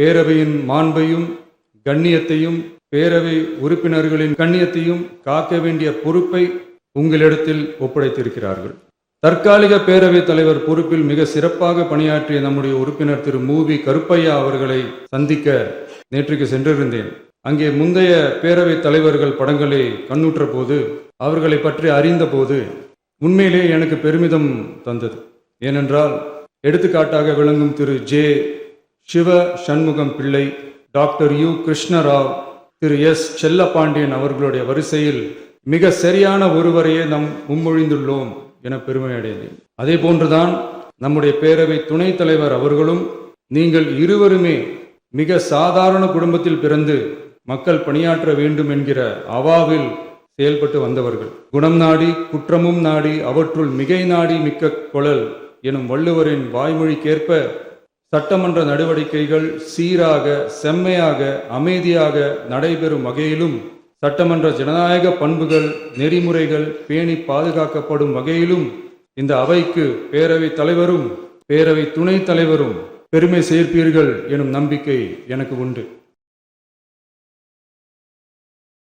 பேரவையின் மாண்பையும் கண்ணியத்தையும் பேரவை உறுப்பினர்களின் கண்ணியத்தையும் காக்க வேண்டிய பொறுப்பை உங்களிடத்தில் ஒப்படைத்திருக்கிறார்கள். தற்காலிக பேரவைத் தலைவர் பொறுப்பில் மிக சிறப்பாக பணியாற்றிய நம்முடைய உறுப்பினர் திரு மூவி கருப்பையா அவர்களை சந்திக்க நேற்றுக்கு சென்றிருந்தேன். அங்கே முந்தைய பேரவைத் தலைவர்கள் படங்களை கண்ணுற்ற போது, அவர்களை பற்றி அறிந்த போது உண்மையிலே எனக்கு பெருமிதம் தந்தது. ஏனென்றால் எடுத்துக்காட்டாக விளங்கும் திரு ஜே சிவ சண்முகம் பிள்ளை, டாக்டர் யு கிருஷ்ணராவ், திரு எஸ் செல்லப்பாண்டியன் அவர்களுடைய வரிசையில் மிக சரியான ஒருவரையே நாம் முன்மொழிந்துள்ளோம் என பெருமை அடைந்தேன். அதே போன்றுதான் நம்முடைய பேரவை துணைத் தலைவர் அவர்களும் நீங்கள் இருவருமே மிக சாதாரண குடும்பத்தில் பிறந்து மக்கள் பணியாற்ற வேண்டும் என்கிற அவாவில் செயல்பட்டு வந்தவர்கள். குணம் நாடி குற்றமும் நாடி அவற்றுள் மிகை நாடி மிக்க கொளல் எனும் வள்ளுவரின் வாய்மொழிக்கேற்ப சட்டமன்ற நடவடிக்கைகள் சீராக செம்மையாக அமைதியாக நடைபெறும் வகையிலும் சட்டமன்ற ஜனநாயக பண்புகள் நெறிமுறைகள் பேணி பாதுகாக்கப்படும் வகையிலும் இந்த அவைக்கு பேரவைத் தலைவரும் பேரவை துணைத் தலைவரும் பெருமை சேர்ப்பீர்கள் எனும் நம்பிக்கை எனக்கு உண்டு.